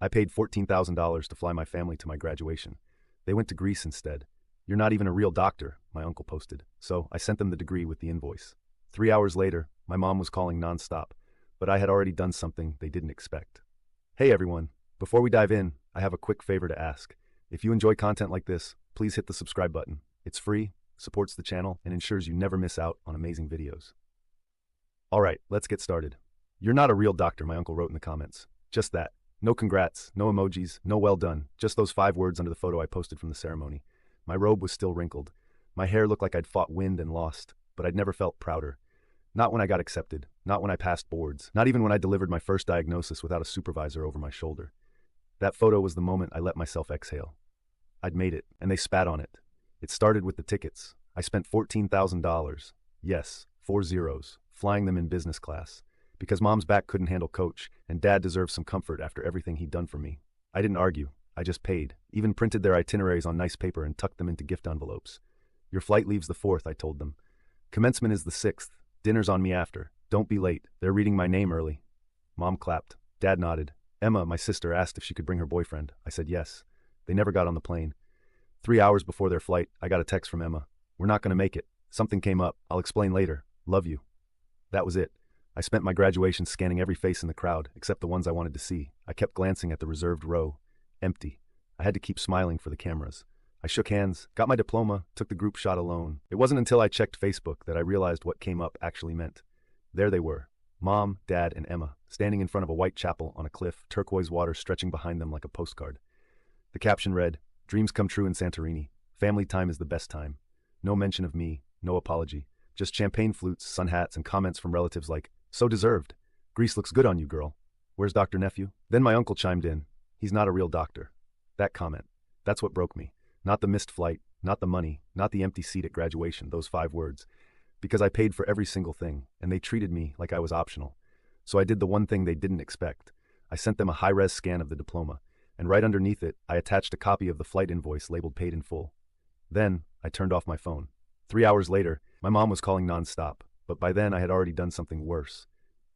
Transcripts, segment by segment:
I paid $14,000 to fly my family to my graduation. They went to Greece instead. You're not even a real doctor, my uncle posted. So I sent them the degree with the invoice. 3 hours later, my mom was calling nonstop, but I had already done something they didn't expect. Hey everyone, before we dive in, I have a quick favor to ask. If you enjoy content like this, please hit the subscribe button. It's free, supports the channel, and ensures you never miss out on amazing videos. Alright, let's get started. You're not a real doctor, my uncle wrote in the comments. Just that. No congrats, no emojis, no well done, just those 5 words under the photo I posted from the ceremony. My robe was still wrinkled. My hair looked like I'd fought wind and lost, but I'd never felt prouder. Not when I got accepted, not when I passed boards, not even when I delivered my first diagnosis without a supervisor over my shoulder. That photo was the moment I let myself exhale. I'd made it, and they spat on it. It started with the tickets. I spent $14,000. Yes, 4 zeros, flying them in business class. Because mom's back couldn't handle coach, and dad deserved some comfort after everything he'd done for me. I didn't argue. I just paid, even printed their itineraries on nice paper and tucked them into gift envelopes. Your flight leaves the 4th, I told them. Commencement is the 6th. Dinner's on me after. Don't be late. They're reading my name early. Mom clapped. Dad nodded. Emma, my sister, asked if she could bring her boyfriend. I said yes. They never got on the plane. 3 hours before their flight, I got a text from Emma. We're not going to make it. Something came up. I'll explain later. Love you. That was it. I spent my graduation scanning every face in the crowd, except the ones I wanted to see. I kept glancing at the reserved row. Empty. I had to keep smiling for the cameras. I shook hands, got my diploma, took the group shot alone. It wasn't until I checked Facebook that I realized what came up actually meant. There they were. Mom, Dad, and Emma, standing in front of a white chapel on a cliff, turquoise water stretching behind them like a postcard. The caption read, "Dreams come true in Santorini. Family time is the best time." No mention of me, no apology. Just champagne flutes, sun hats, and comments from relatives like, "So deserved. Greece looks good on you, girl. Where's Dr. Nephew?" Then my uncle chimed in. He's not a real doctor. That comment. That's what broke me. Not the missed flight, not the money, not the empty seat at graduation, those 5 words. Because I paid for every single thing, and they treated me like I was optional. So I did the one thing they didn't expect. I sent them a high-res scan of the diploma, and right underneath it, I attached a copy of the flight invoice labeled paid in full. Then, I turned off my phone. 3 hours later, my mom was calling nonstop. But by then I had already done something worse.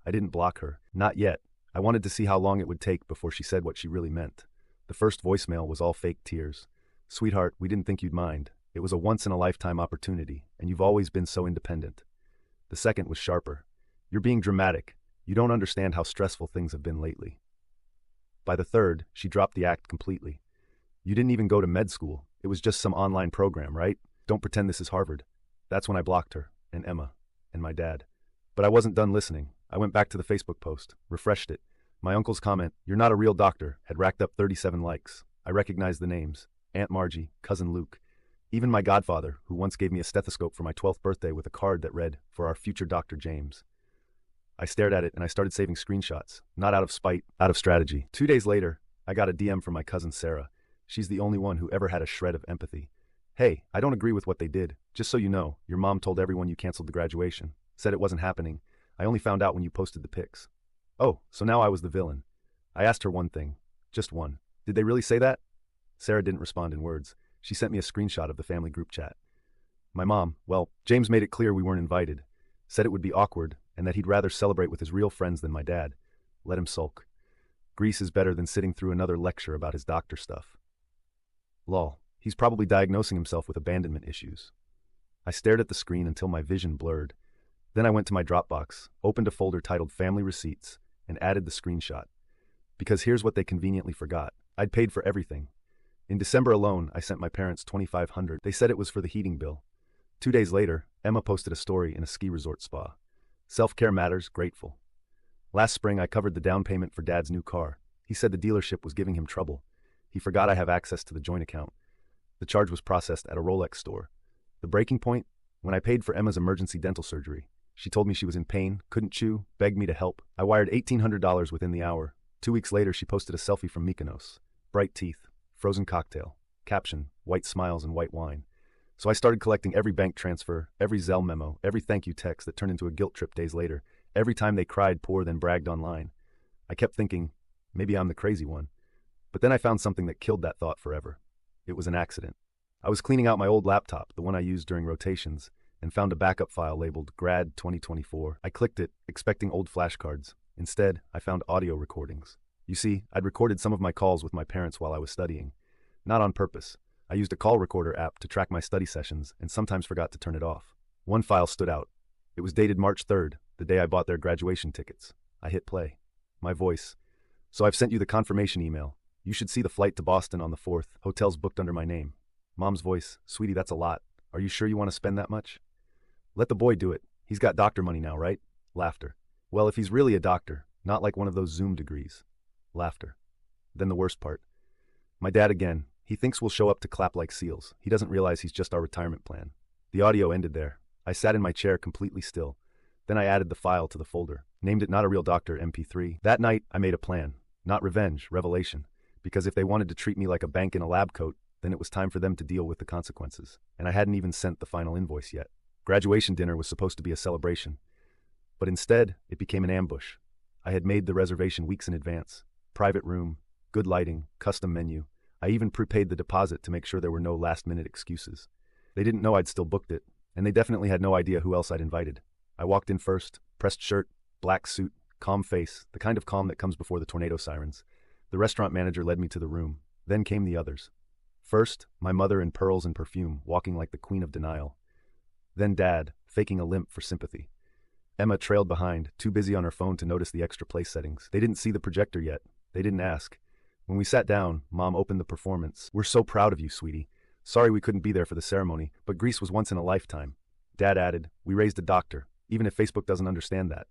I didn't block her. Not yet. I wanted to see how long it would take before she said what she really meant. The first voicemail was all fake tears. "Sweetheart, we didn't think you'd mind. It was a once-in-a-lifetime opportunity, and you've always been so independent." The second was sharper. "You're being dramatic. You don't understand how stressful things have been lately." By the third, she dropped the act completely. "You didn't even go to med school. It was just some online program, right? Don't pretend this is Harvard." That's when I blocked her, and Emma, and my dad. But I wasn't done listening. I went back to the Facebook post, refreshed it. My uncle's comment, "You're not a real doctor," had racked up 37 likes. I recognized the names. Aunt Margie, Cousin Luke. Even my godfather, who once gave me a stethoscope for my 12th birthday with a card that read, "For our future Dr. James." I stared at it and I started saving screenshots. Not out of spite, out of strategy. 2 days later, I got a DM from my cousin Sarah. She's the only one who ever had a shred of empathy. "Hey, I don't agree with what they did. Just so you know, your mom told everyone you canceled the graduation. Said it wasn't happening. I only found out when you posted the pics." Oh, so now I was the villain. I asked her one thing. Just one. "Did they really say that?" Sarah didn't respond in words. She sent me a screenshot of the family group chat. My mom, well, James made it clear we weren't invited. Said it would be awkward, and that he'd rather celebrate with his real friends than my dad. Let him sulk. Greece is better than sitting through another lecture about his doctor stuff. Lol. He's probably diagnosing himself with abandonment issues. I stared at the screen until my vision blurred. Then I went to my Dropbox, opened a folder titled Family Receipts, and added the screenshot. Because here's what they conveniently forgot. I'd paid for everything. In December alone, I sent my parents $2,500. They said it was for the heating bill. 2 days later, Emma posted a story in a ski resort spa. "Self-care matters, grateful." Last spring, I covered the down payment for Dad's new car. He said the dealership was giving him trouble. He forgot I have access to the joint account. The charge was processed at a Rolex store. The breaking point? When I paid for Emma's emergency dental surgery. She told me she was in pain, couldn't chew, begged me to help. I wired $1,800 within the hour. 2 weeks later, she posted a selfie from Mykonos. Bright teeth, frozen cocktail. Caption, "White smiles and white wine." So I started collecting every bank transfer, every Zelle memo, every thank you text that turned into a guilt trip days later. Every time they cried poor then bragged online. I kept thinking, maybe I'm the crazy one. But then I found something that killed that thought forever. It was an accident. I was cleaning out my old laptop, the one I used during rotations, and found a backup file labeled Grad 2024. I clicked it, expecting old flashcards. Instead, I found audio recordings. You see, I'd recorded some of my calls with my parents while I was studying. Not on purpose. I used a call recorder app to track my study sessions and sometimes forgot to turn it off. One file stood out. It was dated March 3rd, the day I bought their graduation tickets. I hit play. My voice. So I've sent you the confirmation email. You should see the flight to Boston on the 4th, hotels booked under my name. Mom's voice. Sweetie, that's a lot. Are you sure you want to spend that much? Let the boy do it. He's got doctor money now, right? Laughter. Well, if he's really a doctor, not like one of those Zoom degrees. Laughter. Then the worst part. My dad again. He thinks we'll show up to clap like seals. He doesn't realize he's just our retirement plan. The audio ended there. I sat in my chair completely still. Then I added the file to the folder, named it Not a Real Doctor MP3. That night, I made a plan. Not revenge, revelation. Because if they wanted to treat me like a bank in a lab coat, then it was time for them to deal with the consequences. And I hadn't even sent the final invoice yet. Graduation dinner was supposed to be a celebration. But instead, it became an ambush. I had made the reservation weeks in advance. Private room, good lighting, custom menu. I even prepaid the deposit to make sure there were no last-minute excuses. They didn't know I'd still booked it, and they definitely had no idea who else I'd invited. I walked in first, pressed shirt, black suit, calm face, the kind of calm that comes before the tornado sirens. The restaurant manager led me to the room. Then came the others. First, my mother in pearls and perfume, walking like the queen of denial. Then Dad, faking a limp for sympathy. Emma trailed behind, too busy on her phone to notice the extra place settings. They didn't see the projector yet. They didn't ask. When we sat down, Mom opened the performance. We're so proud of you, sweetie. Sorry we couldn't be there for the ceremony, but Greece was once in a lifetime. Dad added, we raised a doctor, even if Facebook doesn't understand that.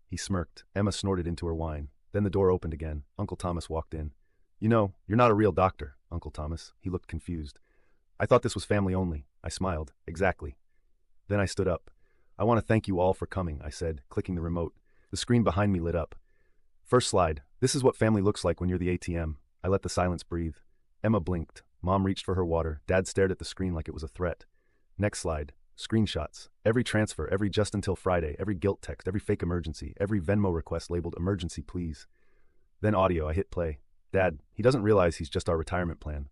He smirked. Emma snorted into her wine. Then the door opened again. Uncle Thomas walked in. You know, you're not a real doctor, Uncle Thomas. He looked confused. I thought this was family only. I smiled. Exactly. Then I stood up. I want to thank you all for coming, I said, clicking the remote. The screen behind me lit up. First slide. This is what family looks like when you're the ATM. I let the silence breathe. Emma blinked. Mom reached for her water. Dad stared at the screen like it was a threat. Next slide. Screenshots. Every transfer, every just until Friday, every guilt text, every fake emergency, every Venmo request labeled emergency please. Then audio. I hit play. Dad, he doesn't realize he's just our retirement plan.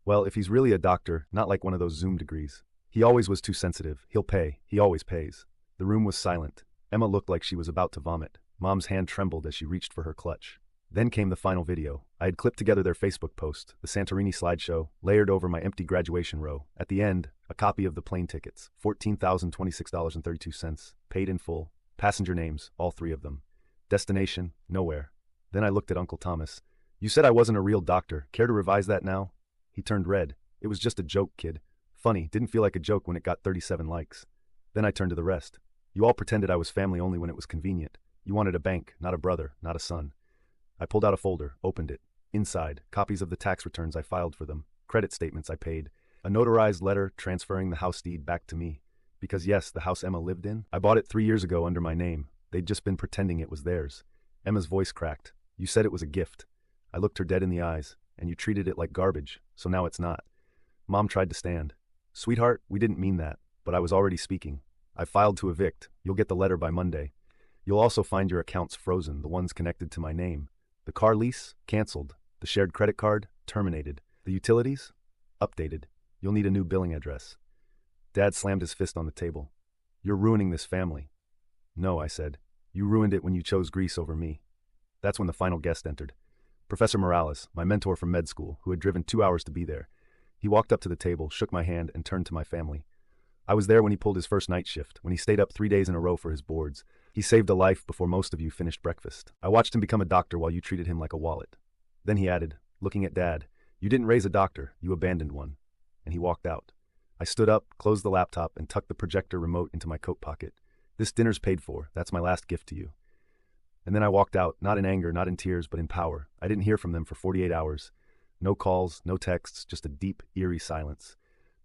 Well, if he's really a doctor, not like one of those Zoom degrees. He always was too sensitive. He'll pay. He always pays. The room was silent. Emma looked like she was about to vomit. Mom's hand trembled as she reached for her clutch. Then came the final video. I had clipped together their Facebook post, the Santorini slideshow, layered over my empty graduation row. At the end, a copy of the plane tickets, $14,026.32, paid in full. Passenger names, all three of them. Destination, nowhere. Then I looked at Uncle Thomas. You said I wasn't a real doctor. Care to revise that now? He turned red. It was just a joke, kid. Funny, didn't feel like a joke when it got 37 likes. Then I turned to the rest. You all pretended I was family only when it was convenient. You wanted a bank, not a brother, not a son. I pulled out a folder, opened it. Inside, copies of the tax returns I filed for them, credit statements I paid, a notarized letter transferring the house deed back to me. Because yes, the house Emma lived in, I bought it 3 years ago under my name. They'd just been pretending it was theirs. Emma's voice cracked. You said it was a gift. I looked her dead in the eyes, and you treated it like garbage, so now it's not. Mom tried to stand. Sweetheart, we didn't mean that, but I was already speaking. I filed to evict. You'll get the letter by Monday. You'll also find your accounts frozen, the ones connected to my name. The car lease? Canceled. The shared credit card? Terminated. The utilities? Updated. You'll need a new billing address. Dad slammed his fist on the table. You're ruining this family. No, I said. You ruined it when you chose Greece over me. That's when the final guest entered. Professor Morales, my mentor from med school, who had driven 2 hours to be there. He walked up to the table, shook my hand, and turned to my family. I was there when he pulled his first night shift, when he stayed up 3 days in a row for his boards. He saved a life before most of you finished breakfast. I watched him become a doctor while you treated him like a wallet. Then he added, looking at Dad, you didn't raise a doctor, you abandoned one. And he walked out. I stood up, closed the laptop, and tucked the projector remote into my coat pocket. This dinner's paid for. That's my last gift to you. And then I walked out, not in anger, not in tears, but in power. I didn't hear from them for 48 hours. No calls, no texts, just a deep, eerie silence.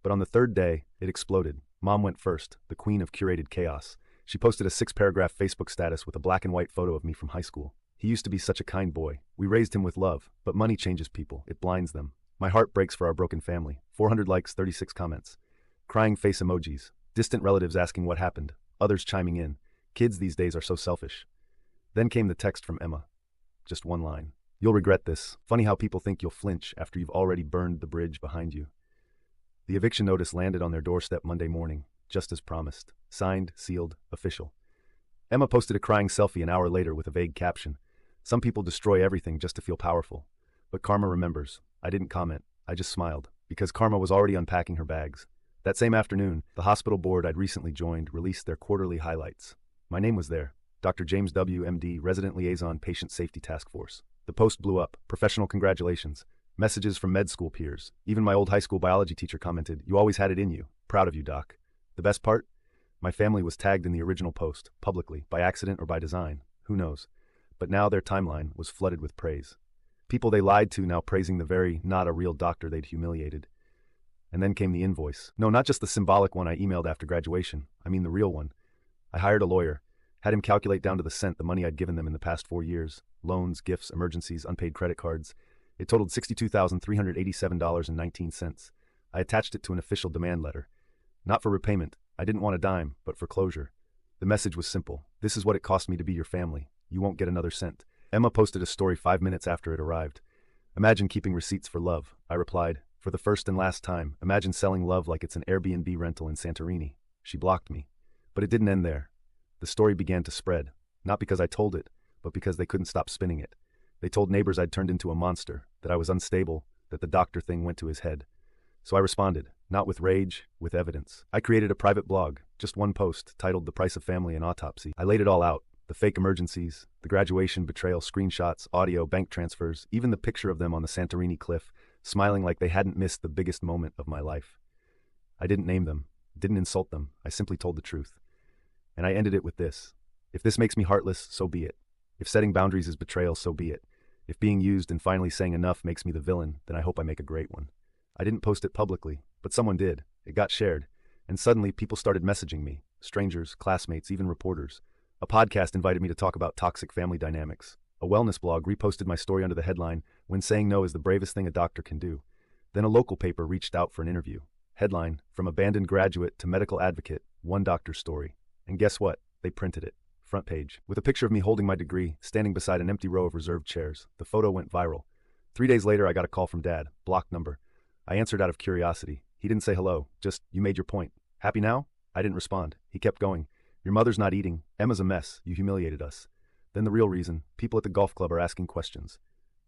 But on the third day, it exploded. Mom went first, the queen of curated chaos. She posted a 6-paragraph Facebook status with a black and white photo of me from high school. He used to be such a kind boy. We raised him with love, but money changes people. It blinds them. My heart breaks for our broken family. 400 likes, 36 comments. Crying face emojis. Distant relatives asking what happened. Others chiming in. Kids these days are so selfish. Then came the text from Emma. Just one line. You'll regret this. Funny how people think you'll flinch after you've already burned the bridge behind you. The eviction notice landed on their doorstep Monday morning, just as promised. Signed, sealed, official. Emma posted a crying selfie an hour later with a vague caption. Some people destroy everything just to feel powerful. But karma remembers. I didn't comment. I just smiled, because karma was already unpacking her bags. That same afternoon, the hospital board I'd recently joined released their quarterly highlights. My name was there. Dr. James W., MD, Resident Liaison Patient Safety Task Force. The post blew up. Professional congratulations. Messages from med school peers. Even my old high school biology teacher commented, "You always had it in you. Proud of you, Doc." The best part? My family was tagged in the original post, publicly, by accident or by design. Who knows? But now their timeline was flooded with praise. People they lied to now praising the very, not a real doctor they'd humiliated. And then came the invoice. No, not just the symbolic one I emailed after graduation. I mean the real one. I hired a lawyer, had him calculate down to the cent the money I'd given them in the past 4 years. Loans, gifts, emergencies, unpaid credit cards. It totaled $62,387.19. I attached it to an official demand letter. Not for repayment. I didn't want a dime, but for closure. The message was simple. This is what it cost me to be your family. You won't get another cent. Emma posted a story 5 minutes after it arrived. Imagine keeping receipts for love. I replied, for the first and last time. Imagine selling love like it's an Airbnb rental in Santorini. She blocked me. But it didn't end there. The story began to spread. Not because I told it, but because they couldn't stop spinning it. They told neighbors I'd turned into a monster, that I was unstable, that the doctor thing went to his head. So I responded, not with rage, with evidence. I created a private blog, just one post, titled The Price of Family and Autopsy. I laid it all out. The fake emergencies, the graduation betrayal screenshots, audio, bank transfers, even the picture of them on the Santorini cliff, smiling like they hadn't missed the biggest moment of my life. I didn't name them, didn't insult them, I simply told the truth. And I ended it with this. If this makes me heartless, so be it. If setting boundaries is betrayal, so be it. If being used and finally saying enough makes me the villain, then I hope I make a great one. I didn't post it publicly, but someone did. It got shared. And suddenly people started messaging me. Strangers, classmates, even reporters. A podcast invited me to talk about toxic family dynamics. A wellness blog reposted my story under the headline, "When Saying No is the Bravest Thing a Doctor Can Do." Then a local paper reached out for an interview. Headline, "From Abandoned Graduate to Medical Advocate, One Doctor's Story." And guess what? They printed it. Front page. With a picture of me holding my degree, standing beside an empty row of reserved chairs. The photo went viral. 3 days later, I got a call from Dad. Blocked number. I answered out of curiosity. He didn't say hello, just, "You made your point. Happy now?" I didn't respond. He kept going. "Your mother's not eating. Emma's a mess. You humiliated us." Then the real reason, people at the golf club are asking questions.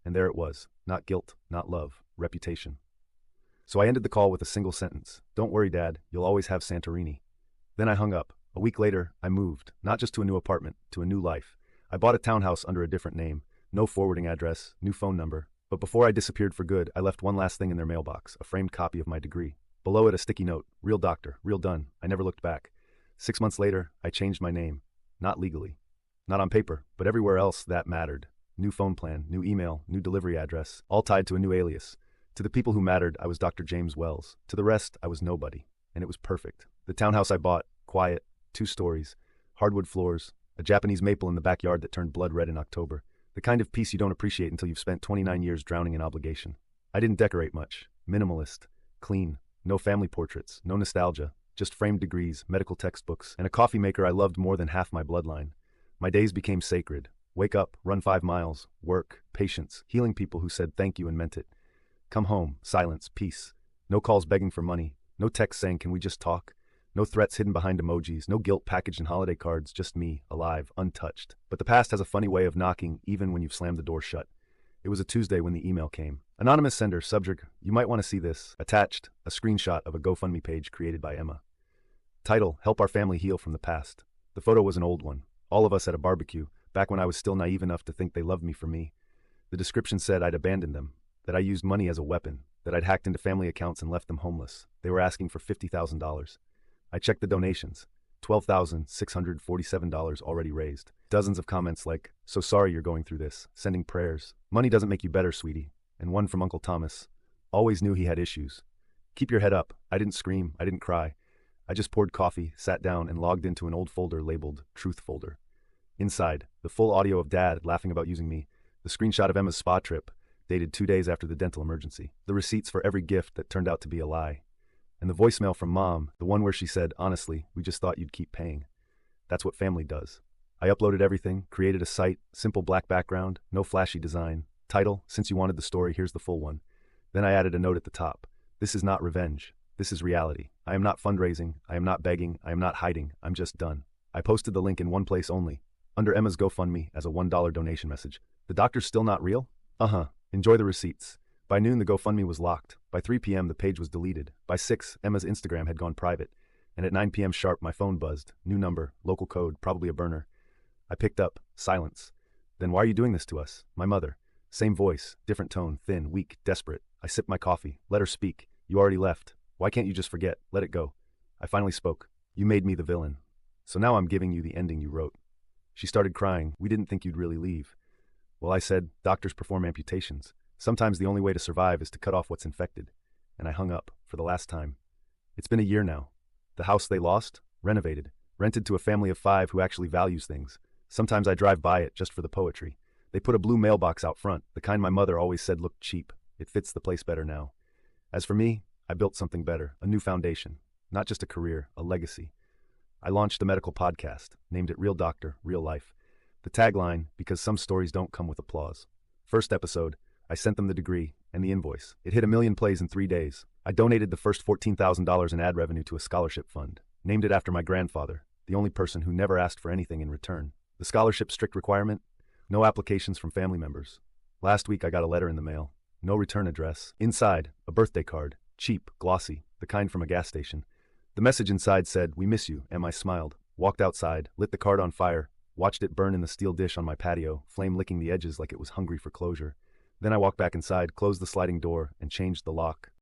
And there it was. Not guilt, not love, reputation. So I ended the call with a single sentence. "Don't worry, Dad. You'll always have Santorini." Then I hung up. A week later, I moved, not just to a new apartment, to a new life. I bought a townhouse under a different name, no forwarding address, new phone number. But before I disappeared for good, I left one last thing in their mailbox, a framed copy of my degree. Below it, a sticky note, "Real doctor, real done." I never looked back. 6 months later, I changed my name. Not legally. Not on paper, but everywhere else that mattered. New phone plan, new email, new delivery address, all tied to a new alias. To the people who mattered, I was Dr. James Wells. To the rest, I was nobody. And it was perfect. The townhouse I bought, quiet, 2 stories, hardwood floors, a Japanese maple in the backyard that turned blood red in October. The kind of peace you don't appreciate until you've spent 29 years drowning in obligation. I didn't decorate much. Minimalist. Clean. No family portraits. No nostalgia. Just framed degrees, medical textbooks, and a coffee maker I loved more than half my bloodline. My days became sacred. Wake up, run 5 miles, work, patience, healing people who said thank you and meant it. Come home, silence, peace. No calls begging for money. No texts saying, "Can we just talk?" No threats hidden behind emojis, no guilt packaged in holiday cards, just me, alive, untouched. But the past has a funny way of knocking even when you've slammed the door shut. It was a Tuesday when the email came. Anonymous sender, subject, "You might want to see this." Attached, a screenshot of a GoFundMe page created by Emma. Title, "Help Our Family Heal from the Past." The photo was an old one. All of us at a barbecue, back when I was still naive enough to think they loved me for me. The description said I'd abandoned them, that I used money as a weapon, that I'd hacked into family accounts and left them homeless. They were asking for $50,000. I checked the donations. $12,647 already raised. Dozens of comments like, "So sorry you're going through this," sending prayers. "Money doesn't make you better, sweetie." And one from Uncle Thomas. "Always knew he had issues. Keep your head up." I didn't scream. I didn't cry. I just poured coffee, sat down, and logged into an old folder labeled Truth Folder. Inside, the full audio of Dad laughing about using me, the screenshot of Emma's spa trip, dated 2 days after the dental emergency, the receipts for every gift that turned out to be a lie, and the voicemail from Mom, the one where she said, "Honestly, we just thought you'd keep paying." That's what family does. I uploaded everything, created a site, simple black background, no flashy design. Title, "Since you wanted the story, here's the full one." Then I added a note at the top. "This is not revenge. This is reality. I am not fundraising. I am not begging. I am not hiding. I'm just done." I posted the link in one place only, under Emma's GoFundMe as a $1 donation message. The doctor's still not real? Uh-huh. Enjoy the receipts. By noon, the GoFundMe was locked. By 3 p.m., the page was deleted. By 6, Emma's Instagram had gone private. And at 9 p.m. sharp, my phone buzzed. New number, local code, probably a burner. I picked up. Silence. Then why are you doing this to us? My mother. Same voice, different tone, thin, weak, desperate. I sipped my coffee. Let her speak. You already left. Why can't you just forget? Let it go. I finally spoke. You made me the villain. So now I'm giving you the ending you wrote. She started crying. We didn't think you'd really leave. Well, I said, doctors perform amputations. Sometimes the only way to survive is to cut off what's infected. And I hung up, for the last time. It's been a year now. The house they lost? Renovated. Rented to a family of 5 who actually values things. Sometimes I drive by it just for the poetry. They put a blue mailbox out front, the kind my mother always said looked cheap. It fits the place better now. As for me, I built something better, a new foundation. Not just a career, a legacy. I launched a medical podcast, named it Real Doctor, Real Life. The tagline, because some stories don't come with applause. First episode, I sent them the degree and the invoice. It hit 1 million plays in 3 days. I donated the first $14,000 in ad revenue to a scholarship fund. Named it after my grandfather, the only person who never asked for anything in return. The scholarship's strict requirement? No applications from family members. Last week I got a letter in the mail. No return address. Inside, a birthday card. Cheap, glossy, the kind from a gas station. The message inside said, "We miss you," and I smiled. Walked outside, lit the card on fire, watched it burn in the steel dish on my patio, flame licking the edges like it was hungry for closure. Then I walked back inside, closed the sliding door, and changed the lock.